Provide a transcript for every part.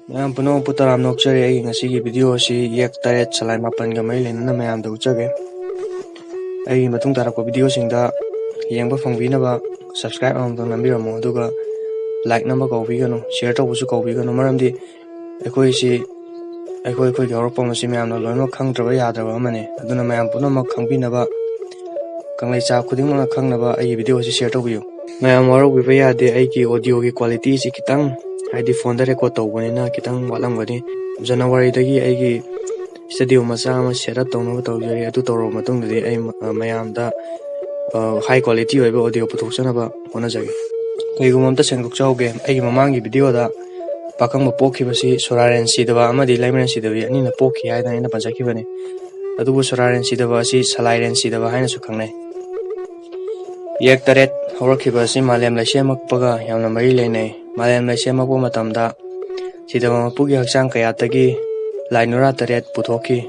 ꯃꯌꯥꯝ ꯄꯨꯝꯅꯃꯛꯄꯨ ꯇꯔꯥꯝꯅ ꯑꯣꯛꯆꯔꯤ ꯑꯩꯒꯤ ꯉꯁꯤꯒꯤ ꯚꯤꯗꯤꯑꯣ ꯑꯁꯤ ꯌꯦꯛ 8 ꯁꯂꯥꯏ 4ꯒ ꯃꯔꯤ ꯂꯩꯅꯅ ꯃꯌꯥꯝꯗ ꯎꯠꯆꯒꯦ꯫ ꯑꯩꯒꯤ ꯃꯇꯨꯡ ꯇꯥꯔꯛꯄ ꯚꯤꯗꯤꯑꯣꯁꯤꯡꯗ ꯌꯦꯡꯕ ꯐꯪꯕꯤꯅꯕ ꯁꯕꯁꯀ꯭ꯔꯥꯏꯕ ꯑꯃꯃꯝꯇꯪ ꯅꯝꯕꯤꯔꯝꯃꯨ, ꯑꯗꯨꯒ ꯂꯥꯏꯛ ꯅꯝꯕ ꯀꯥꯎꯕꯤꯒꯅꯨ, ꯁꯦꯌꯔ ꯇꯧꯕꯁꯨ ꯀꯥꯎꯕꯤꯒꯅꯨ, ꯃꯔꯝꯗꯤ ꯑꯩꯈꯣꯏꯒꯤ ꯍꯧꯔꯛꯐꯝ ꯑꯁꯤ ꯃꯌꯥꯝꯅ ꯂꯣꯏꯅꯃꯛ ꯈꯪꯗ꯭ꯔꯕ ꯌꯥꯗ꯭ꯔꯕ ꯑꯃꯅꯤ꯫ ꯑꯗꯨꯅ ꯃꯌꯥꯝ ꯄꯨꯝꯅꯃꯛ ꯈꯪꯕꯤꯅꯕ, ꯀꯪꯂꯩꯆꯥ ꯈꯨꯗꯤꯡꯃꯛꯅ ꯈꯪꯅꯕ ꯑꯩꯒꯤ ꯚꯤꯗꯤꯑꯣ ꯑꯁꯤ ꯁꯦꯌꯔ ꯇꯧꯕꯤꯌꯨ꯫ ꯃꯌꯥꯝ ꯋꯥꯔꯧꯕꯤꯕ ꯌꯥꯗꯦ, ꯑꯩꯒꯤ ꯑꯣꯗꯤꯑꯣꯒꯤ ꯀ꯭ꯋꯥꯂꯤꯇꯤꯁꯤ ꯈꯤꯇꯪ ꯍꯥꯏꯗꯤ ꯐꯣꯟꯗ ꯔꯦꯀꯣꯔꯗ ꯇꯧꯕꯅꯤꯅ ꯈꯤꯇꯪ ꯋꯥꯠꯂꯝꯒꯅꯤ꯫ ꯖꯅꯋꯥꯔꯤꯗꯒꯤ ꯑꯩꯒꯤ ꯁ꯭ꯇꯨꯗꯤꯑꯣ ꯃꯆꯥ ꯑꯃ ꯁꯦꯠ ꯑꯞ ꯇꯧꯅꯕ ꯇꯧꯖꯔꯤ꯫ ꯑꯗꯨ ꯇꯧꯔꯕ ꯃꯇꯨꯡꯗꯗꯤ ꯑꯩ ꯃꯌꯥꯝꯗ ꯍꯥꯏ ꯀ꯭ꯋꯥꯂꯤꯇꯤ ꯑꯣꯏꯕ ꯑꯣꯗꯤꯑꯣ ꯄꯨꯊꯣꯛꯆꯅꯕ ꯍꯣꯠꯅꯖꯒꯦ꯫ ꯀꯩꯒꯨꯝꯕ ꯑꯝꯇ ꯁꯦꯡꯗꯣꯛꯆꯍꯧꯒꯦ, ꯑꯩꯒꯤ ꯃꯃꯥꯡꯒꯤ ꯚꯤꯗꯤꯑꯣꯗ ꯄꯥꯈꯪꯕ ꯄꯣꯛꯈꯤꯕꯁꯤ ꯁꯣꯔꯥꯔꯦꯟ ꯁꯤꯗꯕ ꯑꯃꯗꯤ ꯂꯩꯃꯔꯦꯟ ꯁꯤꯗꯕꯤ ꯑꯅꯤꯅ ꯄꯣꯛꯈꯤ ꯍꯥꯏꯗꯅ ꯑꯩꯅ ꯄꯟꯖꯈꯤꯕꯅꯤ꯫ ꯑꯗꯨꯕꯨ ꯁꯣꯔꯥꯔꯦꯟ ꯁꯤꯗꯕ ꯑꯁꯤ ꯁꯂꯥꯏꯔꯦꯟ ꯁꯤꯗꯕ ꯍꯥꯏꯅꯁꯨ ꯈꯪꯅꯩ꯫ ꯌꯦꯛ 8 ꯍꯧꯔꯛꯈꯤꯕ ꯑꯁꯤ ꯃꯥꯂꯦꯝ ꯂꯩꯁꯦꯝꯃꯛꯄꯒ ꯌꯥꯝꯅ ꯃꯔꯤ ꯂꯩꯅꯩ꯫ ꯃꯥꯂꯦꯝ ꯂꯩꯁꯦꯝꯃꯛꯄ ꯃꯇꯝꯗ ꯁꯤꯗꯕ ꯃꯄꯨꯒꯤ ꯍꯛꯆꯥꯡ ꯀꯌꯥꯠꯇꯒꯤ ꯂꯥꯏꯅꯨꯔꯥ 8 ꯄꯨꯊꯣꯛꯈꯤ,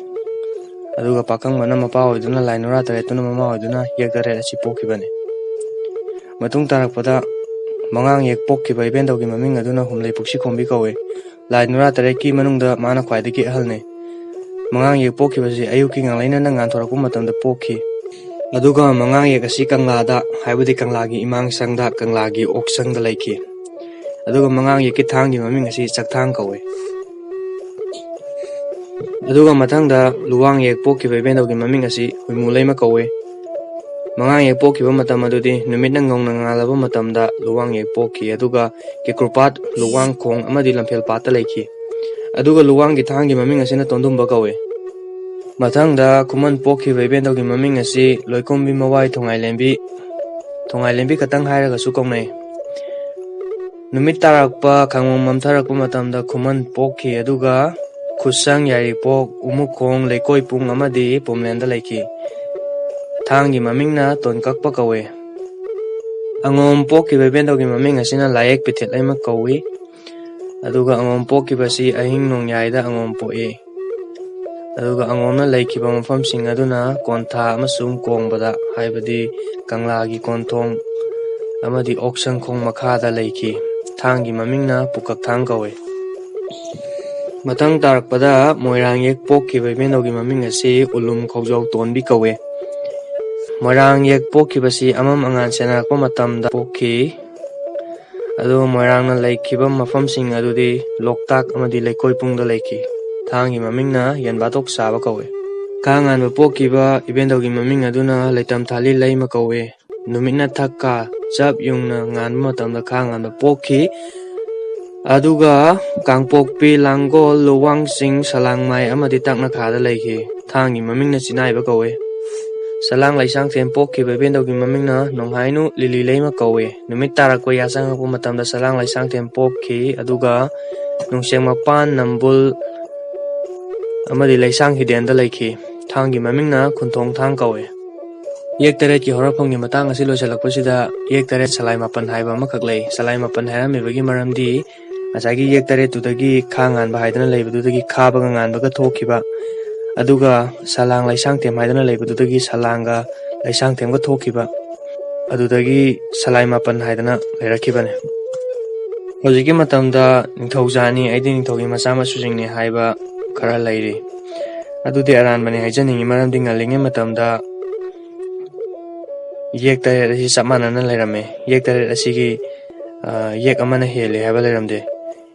ꯑꯗꯨꯒ ꯄꯥꯈꯪꯕꯅ ꯃꯄꯥ ꯑꯣꯏꯗꯨꯅ ꯂꯥꯏꯅꯨꯔꯥ 8ꯇꯨꯅ ꯃꯃꯥ ꯑꯣꯏꯗꯨꯅ ꯌꯦꯛ 8 ꯑꯁꯤ ꯄꯣꯛꯈꯤꯕꯅꯤ꯫ ꯃꯇꯨꯡ ꯇꯥꯔꯛꯄꯗ ꯃꯉꯥꯡ ꯌꯦꯛ ꯄꯣꯛꯈꯤꯕ ꯏꯕꯦꯟꯗꯧꯒꯤ ꯃꯃꯤꯡ ꯑꯗꯨꯅ ꯍꯨꯝꯂꯩ ꯄꯨꯛꯁꯤꯈꯣꯡꯕꯤ ꯀꯧꯏ꯫ ꯂꯥꯏꯅꯨꯔꯥ 8ꯀꯤ ꯃꯅꯨꯡꯗ ꯃꯥꯅ ꯈ꯭ꯋꯥꯏꯗꯒꯤ ꯑꯍꯜꯅꯤ꯫ ꯃꯉꯥꯡ ꯌꯦꯛ ꯄꯣꯛꯈꯤꯕꯁꯤ ꯑꯌꯨꯛꯀꯤ ꯉꯥꯡꯂꯩꯅꯅ ꯉꯥꯟꯊꯣꯔꯛꯄ ꯃꯇꯝꯗ ꯄꯣꯛꯈꯤ, ꯑꯗꯨꯒ ꯃꯉꯥꯡ ꯌꯦꯛ ꯑꯁꯤ ꯀꯪꯂꯥꯗ, ꯍꯥꯏꯕꯗꯤ ꯀꯪꯂꯥꯒꯤ ꯏꯃꯥꯡꯁꯪꯗ, ꯀꯪꯂꯥꯒꯤ ꯑꯣꯛꯁꯪꯗ ꯂꯩꯈꯤ꯫ ꯑꯗꯨꯒ ꯃꯉꯥꯡ ꯌꯦꯛꯀꯤ ꯊꯥꯡꯒꯤ ꯃꯃꯤꯡ ꯑꯁꯤ ꯆꯛꯊꯥꯡ ꯀꯧꯏ꯫ ꯑꯗꯨꯒ ꯃꯊꯪꯗ ꯂꯨꯋꯥꯡ ꯌꯦꯛ ꯄꯣꯛꯈꯤꯕ ꯏꯕꯦꯟꯗꯧꯒꯤ ꯃꯃꯤꯡ ꯑꯁꯤ ꯍꯨꯏꯃꯨꯂꯩꯃ ꯀꯧꯏ꯫ ꯃꯉꯥꯡ ꯌꯦꯛ ꯄꯣꯛꯈꯤꯕ ꯃꯇꯝ ꯑꯗꯨꯗꯤ ꯅꯨꯃꯤꯠꯅ ꯉꯧꯅ ꯉꯥꯜꯂꯕ ꯃꯇꯝꯗ ꯂꯨꯋꯥꯡ ꯌꯦꯛ ꯄꯣꯛꯈꯤ, ꯑꯗꯨꯒ ꯀꯦꯀ꯭ꯔꯨꯄꯥꯠ, ꯂꯨꯋꯥꯡꯈꯣꯡ ꯑꯃꯗꯤ ꯂꯝꯐꯦꯜꯄꯥꯠꯇ ꯂꯩꯈꯤ꯫ ꯑꯗꯨꯒ ꯂꯨꯋꯥꯡꯒꯤ ꯊꯥꯡꯒꯤ ꯃꯃꯤꯡ ꯑꯁꯤꯅ ꯇꯣꯟꯗꯨꯝꯕ ꯀꯧꯏ꯫ ꯃꯊꯪꯗ ꯈꯨꯃꯟ ꯄꯣꯛꯈꯤꯕ ꯏꯕꯦꯟꯗꯧꯒꯤ ꯃꯃꯤꯡ ꯑꯁꯤ ꯂꯣꯏꯀꯨꯝꯕꯤ ꯃꯋꯥꯏ ꯊꯣꯡꯉꯥꯏꯂꯦꯝꯕꯤ ꯈꯛꯇꯪ ꯍꯥꯏꯔꯒꯁꯨ ꯀꯧꯅꯩ꯫ ꯅꯨꯃꯤꯠ ꯇꯥꯔꯛꯄ, ꯈꯥꯡꯃꯣꯝ ꯃꯝꯊꯔꯛꯄ ꯃꯇꯝꯗ ꯈꯨꯃꯟ ꯄꯣꯛꯈꯤ, ꯑꯗꯨꯒ ꯈꯨꯠꯁꯪ, ꯌꯥꯏꯔꯤꯄꯣꯛ, ꯎꯃꯨꯈꯣꯡ, ꯂꯩꯀꯣꯏꯄꯨꯡ ꯑꯃꯗꯤ ꯄꯨꯝꯂꯦꯟꯗ ꯂꯩꯈꯤ꯫ ꯊꯥꯡꯒꯤ ꯃꯃꯤꯡꯅ ꯇꯣꯟꯀꯛꯄ ꯀꯧꯏ꯫ ꯑꯉꯣꯝ ꯄꯣꯛꯈꯤꯕ ꯏꯕꯦꯟꯗꯧꯒꯤ ꯃꯃꯤꯡ ꯑꯁꯤꯅ ꯂꯥꯏꯌꯦꯛ ꯄꯤꯊꯦꯠꯂꯩꯃ ꯀꯧꯏ, ꯑꯗꯨꯒ ꯑꯉꯣꯝ ꯄꯣꯛꯈꯤꯕꯁꯤ ꯑꯍꯤꯡ ꯅꯣꯡꯌꯥꯏꯗ ꯑꯉꯣꯝ ꯄꯣꯛꯏ꯫ ꯑꯗꯨꯒ ꯑꯉꯣꯝꯅ ꯂꯩꯈꯤꯕ ꯃꯐꯝꯁꯤꯡ ꯑꯗꯨꯅ ꯀꯣꯟꯊꯥ ꯑꯃꯁꯨꯡ ꯀꯣꯡꯕꯗ, ꯍꯥꯏꯕꯗꯤ ꯀꯪꯂꯥꯒꯤ ꯀꯣꯟꯊꯣꯡ ꯑꯃꯗꯤ ꯑꯣꯛꯁꯪꯈꯣꯡ ꯃꯈꯥꯗ ꯂꯩꯈꯤ꯫ ꯊꯥꯡꯒꯤ ꯃꯃꯤꯡꯅ ꯄꯨꯀꯛꯊꯥꯡ ꯀꯧꯏ꯫ ꯃꯊꯪ ꯇꯥꯔꯛꯄꯗ ꯃꯣꯏꯔꯥꯡ ꯌꯦꯛ ꯄꯣꯛꯈꯤꯕ ꯏꯕꯦꯟꯗꯧꯒꯤ ꯃꯃꯤꯡ ꯑꯁꯤ ꯎꯂꯨꯝ ꯈꯧꯖꯥꯎ ꯇꯣꯟꯕꯤ ꯀꯧꯏ꯫ ꯃꯣꯏꯔꯥꯡ ꯌꯦꯛ ꯄꯣꯛꯈꯤꯕꯁꯤ ꯑꯃꯝ ꯑꯉꯥꯟ ꯁꯦꯟꯅꯔꯛꯄ ꯃꯇꯝꯗ ꯄꯣꯛꯈꯤ, ꯑꯗꯨꯒ ꯃꯣꯏꯔꯥꯡꯅ ꯂꯩꯈꯤꯕ ꯃꯐꯝꯁꯤꯡ ꯑꯗꯨꯗꯤ ꯂꯣꯛꯇꯥꯛ ꯑꯃꯗꯤ ꯂꯩꯀꯣꯏꯄꯨꯡꯗ ꯂꯩꯈꯤ꯫ ꯊꯥꯡꯒꯤ ꯃꯃꯤꯡꯅ ꯌꯦꯟꯕꯥꯇꯣꯛ ꯆꯥꯕ ꯀꯧꯏ꯫ ꯈꯥ ꯉꯥꯟꯕ ꯄꯣꯛꯈꯤꯕ ꯏꯕꯦꯟꯗꯧꯒꯤ ꯃꯃꯤꯡ ꯑꯗꯨꯅ ꯂꯩꯇꯝꯊꯥꯂꯤ ꯂꯩꯃ ꯀꯧꯏ꯫ ꯅꯨꯃꯤꯠꯅ ꯊꯛꯀꯥ ꯆꯞ ꯌꯨꯡꯅ ꯉꯥꯟꯕ ꯃꯇꯝꯗ ꯈꯥ ꯉꯥꯟꯕ ꯄꯣꯛꯈꯤ, ꯑꯗꯨꯒ ꯀꯥꯡꯄꯣꯛꯄꯤ, ꯂꯥꯡꯒꯣꯜ, ꯂꯨꯋꯥꯡꯆꯤꯡ, ꯁꯂꯥꯡꯃꯥꯏ ꯑꯃꯗꯤ ꯇꯥꯛꯅꯈꯥꯗ ꯂꯩꯈꯤ꯫ ꯊꯥꯡꯒꯤ ꯃꯃꯤꯡꯅ ꯆꯤꯅꯥꯏꯕ ꯀꯧꯏ꯫ ꯁꯂꯥꯡ ꯂꯩꯁꯥꯡꯊꯦꯝ ꯄꯣꯛꯈꯤꯕ ꯏꯕꯦꯟꯗꯧꯒꯤ ꯃꯃꯤꯡꯅ ꯅꯣꯡꯍꯥꯏꯅꯨ ꯂꯤꯂꯤꯂꯩꯃ ꯀꯧꯏ꯫ ꯅꯨꯃꯤꯠ ꯇꯥꯔꯛꯄ ꯌꯥꯆꯪꯉꯛꯄ ꯃꯇꯝꯗ ꯁꯂꯥꯡ ꯂꯩꯁꯥꯡꯊꯦꯝ ꯄꯣꯛꯈꯤ, ꯑꯗꯨꯒ ꯅꯨꯡꯁꯦꯡꯃꯄꯥꯟ, ꯅꯝꯕꯨꯜ ꯑꯃꯗꯤ ꯂꯩꯁꯥꯡ ꯍꯤꯗꯦꯟꯗ ꯂꯩꯈꯤ꯫ ꯊꯥꯡꯒꯤ ꯃꯃꯤꯡꯅ ꯈꯨꯟꯊꯣꯡꯊꯥꯡ ꯀꯧꯏ꯫ ꯌꯦꯛ 8ꯀꯤ ꯍꯧꯔꯛꯐꯝꯒꯤ ꯃꯇꯥꯡ ꯑꯁꯤ ꯂꯣꯏꯁꯤꯜꯂꯛꯄꯁꯤꯗ ꯌꯦꯛ 8 ꯁꯂꯥꯏ 4 ꯍꯥꯏꯕ ꯑꯃꯈꯛ ꯂꯩ꯫ ꯁꯂꯥꯏ 4 ꯍꯥꯏꯔꯝꯃꯤꯕꯒꯤ ꯃꯔꯝꯗꯤ ꯉꯁꯥꯏꯒꯤ ꯌꯦꯛ 8ꯇꯨꯗꯒꯤ ꯈꯥ ꯉꯥꯟꯕ ꯍꯥꯏꯗꯅ ꯂꯩꯕꯗꯨꯗꯒꯤ ꯈꯥꯕꯒ ꯉꯥꯟꯕꯒ ꯊꯣꯛꯈꯤꯕ, ꯑꯗꯨꯒ ꯁꯂꯥꯡ ꯂꯩꯁꯥꯡꯊꯦꯝ ꯍꯥꯏꯗꯅ ꯂꯩꯕꯗꯨꯗꯒꯤ ꯁꯂꯥꯡꯒ ꯂꯩꯁꯥꯡꯊꯦꯝꯒ ꯊꯣꯛꯈꯤꯕ, ꯑꯗꯨꯗꯒꯤ ꯁꯂꯥꯏ 4 ꯍꯥꯏꯗꯅ ꯂꯩꯔꯛꯈꯤꯕꯅꯤ꯫ ꯍꯧꯖꯤꯛꯀꯤ ꯃꯇꯝꯗ ꯅꯤꯡꯊꯧꯖꯥꯅꯤ, ꯑꯩꯗꯤ ꯅꯤꯡꯊꯧꯒꯤ ꯃꯆꯥ ꯃꯁꯨꯁꯤꯡꯅꯤ ꯍꯥꯏꯕ ꯈꯔ ꯂꯩꯔꯤ꯫ ꯑꯗꯨꯗꯤ ꯑꯔꯥꯟꯕꯅꯤ ꯍꯥꯏꯖꯅꯤꯡꯉꯤ, ꯃꯔꯝꯗꯤ ꯉꯜꯂꯤꯉꯩ ꯃꯇꯝꯗ ꯌꯦꯛ 8 ꯑꯁꯤ ꯆꯞ ꯃꯥꯟꯅꯅ ꯂꯩꯔꯝꯃꯤ꯫ ꯌꯦꯛ 8 ꯑꯁꯤꯒꯤ ꯌꯦꯛ ꯑꯃꯅ ꯍꯦꯜꯂꯤ ꯍꯥꯏꯕ ꯂꯩꯔꯝꯗꯦ꯫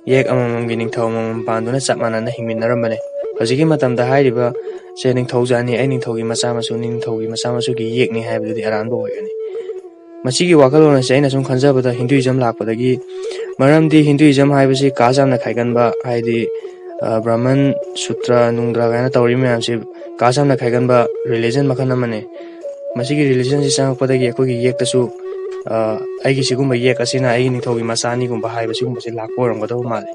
ꯌꯦꯛ ꯑꯃꯃꯝꯒꯤ ꯅꯤꯡꯊꯧ ꯑꯃꯃꯝ ꯄꯥꯟꯗꯨꯅ ꯆꯞ ꯃꯥꯟꯅꯅ ꯍꯤꯡꯃꯤꯟꯅꯔꯝꯕꯅꯤ꯫ ꯍꯧꯖꯤꯛꯀꯤ ꯃꯇꯝꯗ ꯍꯥꯏꯔꯤꯕꯁꯦ ꯅꯤꯡꯊꯧꯖꯥꯅꯤ, ꯑꯩ ꯅꯤꯡꯊꯧꯒꯤ ꯃꯆꯥ ꯃꯁꯨꯅꯤ, ꯅꯤꯡꯊꯧꯒꯤ ꯃꯆꯥ ꯃꯁꯨꯒꯤ ꯌꯦꯛꯅꯤ ꯍꯥꯏꯕꯗꯨꯗꯤ ꯑꯔꯥꯟꯕ ꯑꯣꯏꯒꯅꯤ꯫ ꯃꯁꯤꯒꯤ ꯋꯥꯈꯜꯂꯣꯟ ꯑꯁꯤ ꯑꯩꯅ ꯁꯨꯝ ꯈꯟꯖꯕꯗ ꯍꯤꯟꯗꯨꯏꯖꯝ ꯂꯥꯛꯄꯗꯒꯤ, ꯃꯔꯝꯗꯤ ꯍꯤꯟꯗꯨꯏꯖꯝ ꯍꯥꯏꯕꯁꯤ ꯀꯥꯁ ꯌꯥꯝꯅ ꯈꯥꯏꯒꯟꯕ, ꯍꯥꯏꯗꯤ ꯕ꯭ꯔꯥꯍꯃꯟ, ꯁꯨꯇ꯭ꯔ, ꯅꯨꯡꯗ꯭ꯔ ꯀꯥꯏꯅ ꯇꯧꯔꯤꯕ ꯃꯌꯥꯝꯁꯤ ꯀꯥꯁ ꯌꯥꯝꯅ ꯈꯥꯏꯒꯟꯕ ꯔꯤꯂꯤꯖꯟ ꯃꯈꯜ ꯑꯃꯅꯤ꯫ ꯃꯁꯤꯒꯤ ꯔꯤꯂꯤꯖꯟꯁꯤ ꯆꯪꯉꯛꯄꯗꯒꯤ ꯑꯩꯈꯣꯏꯒꯤ ꯌꯦꯛꯇꯁꯨ ꯑꯩꯒꯤ ꯁꯤꯒꯨꯝꯕ ꯌꯦꯛ ꯑꯁꯤꯅ ꯑꯩꯒꯤ ꯅꯤꯡꯊꯧꯒꯤ ꯃꯆꯥꯅꯤꯒꯨꯝꯕ ꯍꯥꯏꯕ ꯁꯤꯒꯨꯝꯕꯁꯤ ꯂꯥꯛꯄ ꯑꯣꯏꯔꯝꯒꯗꯕ ꯃꯥꯜꯂꯤ꯫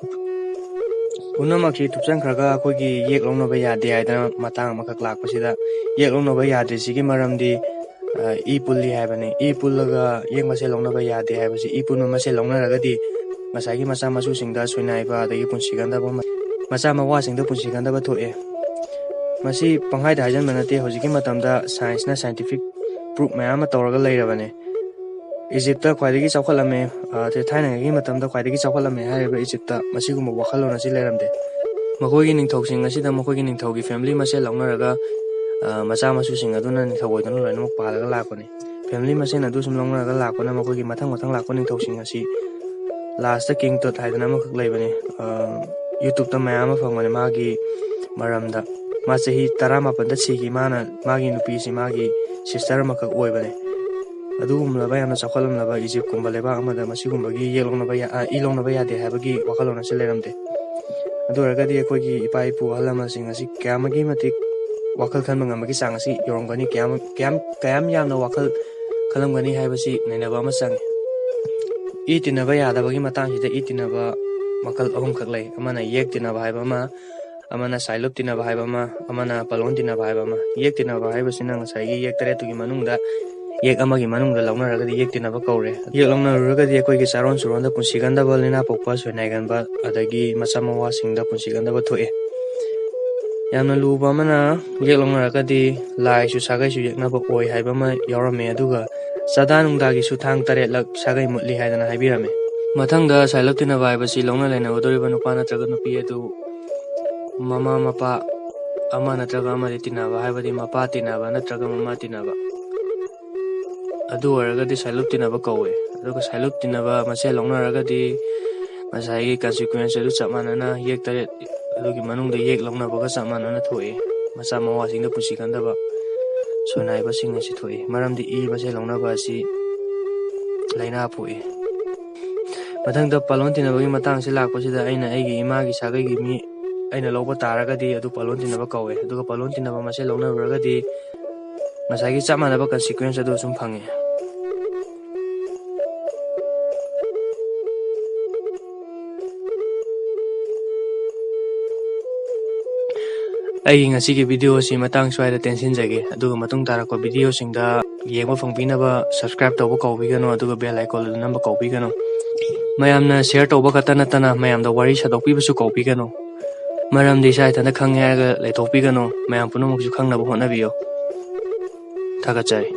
ꯄꯨꯝꯅꯃꯛꯁꯤ ꯊꯨꯞꯆꯟꯈ꯭ꯔꯒ ꯑꯩꯈꯣꯏꯒꯤ ꯌꯦꯛ ꯂꯧꯅꯕ ꯌꯥꯗꯦ ꯍꯥꯏꯗꯅ ꯃꯇꯥꯡ ꯑꯃꯈꯛ ꯂꯥꯛꯄꯁꯤꯗ ꯌꯦꯛ ꯂꯧꯅꯕ ꯌꯥꯗ꯭ꯔꯤꯁꯤꯒꯤ ꯃꯔꯝꯗꯤ ꯏ ꯄꯨꯜꯂꯤ ꯍꯥꯏꯕꯅꯤ꯫ ꯏ ꯄꯨꯜꯂꯒ ꯌꯦꯛ ꯃꯁꯦꯜ ꯂꯧꯅꯕ ꯌꯥꯗꯦ ꯍꯥꯏꯕꯁꯤ, ꯏ ꯄꯨꯟꯕ ꯃꯁꯦꯜ ꯂꯧꯅꯔꯒꯗꯤ ꯉꯁꯥꯏꯒꯤ ꯃꯆꯥ ꯃꯁꯨꯁꯤꯡꯗ ꯁꯣꯏꯅꯥꯏꯕ, ꯑꯗꯒꯤ ꯄꯨꯟꯁꯤꯒꯟꯗꯕ, ꯃꯆꯥ ꯃꯋꯥꯁꯤꯡꯗ ꯄꯨꯟꯁꯤꯒꯟꯗꯕ ꯊꯣꯛꯑꯦ꯫ ꯃꯁꯤ ꯄꯪꯍꯥꯏꯗ ꯍꯥꯏꯖꯟꯕ ꯅꯠꯇꯦ꯫ ꯍꯧꯖꯤꯛꯀꯤ ꯃꯇꯝꯗ ꯁꯥꯏꯟꯁꯅ ꯁꯥꯏꯟꯇꯤꯐꯤꯛ ꯄ꯭ꯔꯨꯞ ꯃꯌꯥꯝ ꯑꯃ ꯇꯧꯔꯒ ꯂꯩꯔꯕꯅꯤ꯫ ꯏꯖꯤꯞꯇ ꯈ꯭ꯋꯥꯏꯗꯒꯤ ꯆꯥꯎꯈꯠꯂꯝꯃꯦ ꯊꯥꯏꯅꯉꯩꯒꯤ ꯃꯇꯝꯗ ꯈ꯭ꯋꯥꯏꯗꯒꯤ ꯆꯥꯎꯈꯠꯂꯝꯃꯦ ꯍꯥꯏꯔꯤꯕ ꯏꯖꯤꯞꯇ ꯃꯁꯤꯒꯨꯝꯕ ꯋꯥꯈꯜꯂꯣꯟ ꯑꯁꯤ ꯂꯩꯔꯝꯗꯦ ꯃꯈꯣꯏꯒꯤ ꯅꯤꯡꯊꯧꯁꯤꯡ ꯑꯁꯤꯗ ꯃꯈꯣꯏꯒꯤ ꯅꯤꯡꯊꯧꯒꯤ ꯐꯦꯃꯤꯂꯤ ꯃꯁꯦꯟ ꯂꯧꯅꯔꯒ ꯃꯆꯥ ꯃꯁꯨꯁꯤꯡ ꯑꯗꯨꯅ ꯅꯤꯡꯊꯧ ꯑꯣꯏꯗꯨꯅ ꯂꯣꯏꯅꯃꯛ ꯄꯥꯜꯂꯒ ꯂꯥꯛꯄꯅꯤ ꯐꯦꯃꯤꯂꯤ ꯃꯁꯦꯟ ꯑꯗꯨ ꯁꯨꯝ ꯂꯧꯅꯔꯒ ꯂꯥꯛꯄꯅ ꯃꯈꯣꯏꯒꯤ ꯃꯊꯪ ꯂꯥꯛꯄ ꯅꯤꯡꯊꯧꯁꯤꯡ ꯑꯁꯤ ꯂꯥꯁꯇ ꯀꯤꯡ ꯇꯨꯠ ꯍꯥꯏꯗꯅ ꯑꯃꯈꯛ ꯂꯩꯕꯅꯤ ꯌꯨꯇ꯭ꯌꯨꯕꯇ ꯃꯌꯥꯝ ꯑꯃ ꯐꯪꯕꯅꯤ ꯃꯥꯒꯤ ꯃꯔꯝꯗ ꯃꯥ ꯆꯍꯤ 19ꯗ ꯁꯤꯈꯤ ꯃꯥꯒꯤ ꯅꯨꯄꯤꯁꯤ ꯃꯥꯒꯤ ꯁꯤꯁꯇꯔ ꯑꯃꯈꯛ ꯑꯣꯏꯕꯅꯤ ꯑꯗꯨꯒꯨꯝꯂꯕ ꯌꯥꯝꯅ ꯆꯥꯎꯈꯠꯂꯝꯂꯕ ꯏꯖꯤꯞꯀꯨꯝꯕ ꯂꯩꯕꯥꯛ ꯑꯃꯗ ꯃꯁꯤꯒꯨꯝꯕꯒꯤ ꯏ ꯂꯧꯅꯕ ꯌꯥꯗꯦ ꯍꯥꯏꯕꯒꯤ ꯋꯥꯈꯜꯂꯣꯟ ꯑꯁꯤ ꯂꯩꯔꯝꯗꯦ ꯑꯗꯨ ꯑꯣꯏꯔꯒꯗꯤ ꯑꯩꯈꯣꯏꯒꯤ ꯏꯄꯥ ꯏꯄꯨ ꯑꯍꯜ ꯂꯃꯟꯁꯤꯡ ꯑꯁꯤ ꯀꯌꯥꯃꯒꯤ ꯃꯇꯤꯛ ꯋꯥꯈꯜ ꯈꯟꯕ ꯉꯝꯕꯒꯤ ꯆꯥꯡ ꯑꯁꯤ ꯌꯧꯔꯝꯒꯅꯤ ꯀꯌꯥꯝ ꯌꯥꯝꯅ ꯋꯥꯈꯜ ꯈꯜꯂꯝꯒꯅꯤ ꯍꯥꯏꯕꯁꯤ ꯅꯩꯅꯕ ꯑꯃ ꯆꯪꯉꯤ ꯏ ꯇꯤꯟꯅꯕ ꯌꯥꯗꯕꯒꯤ ꯃꯇꯥꯡꯁꯤꯗ ꯏ ꯇꯤꯟꯅꯕ ꯃꯈꯜ 3ꯈꯛ ꯂꯩ ꯑꯃꯅ ꯌꯦꯛ ꯇꯤꯟꯅꯕ ꯍꯥꯏꯕ ꯑꯃ amana sailop tinaba haiba ma amana palon tinaba haiba ma yek tinaba haiba sina ngasai yek tare tu gi manungda yek amagi manungda launa raga yek tinaba kaure yek launa raga di ekoi gi saron suronda punsiganda balina pokpa soinai ganba adagi masamawa singda punsiganda ba thoe yamna luba mana yek launa raga di lai su sagai su yekna ba oi haiba ma yaurame aduga sadanungda gi su thang tare lak sagai mutli haidana haibirame mathangda sailop tinaba haiba si launa laina odoriba nupa natraga nupi adu mama mapa ama natraga ama tinaba haibadi mapa tinaba natraga mama tinaba adu waragadi sailop tinaba kawe aduga sailop tinaba mase launaragadi masai consequence adu chamanana yek tare adugi manungda yek launaba ga chamanana thoi masa mawa singda pusi kandaba sonai ba sing asi thoi maramdi i mase launaba asi laina phoi mathangda palon tinabagi matang se lakpasida aina aigi imagi sagai gi mi aina lawba taragadi adu palon tinaba kawe aduga palon tinaba mase launaragadi masai gi chamanaba consequence adu sum phange ai ngasigi video si matang swaida tension jage aduga matung tarakwa video singda yengba phangpinaba subscribe tawba kawbigano aduga bell icon namba kawbigano mayamna share tawba katana tana mayamda wari sadokpibasu kawbigano maramdi sai thana khangyaga leithokpigano mayam punomuksu khangnaba hotnabiyo thagachai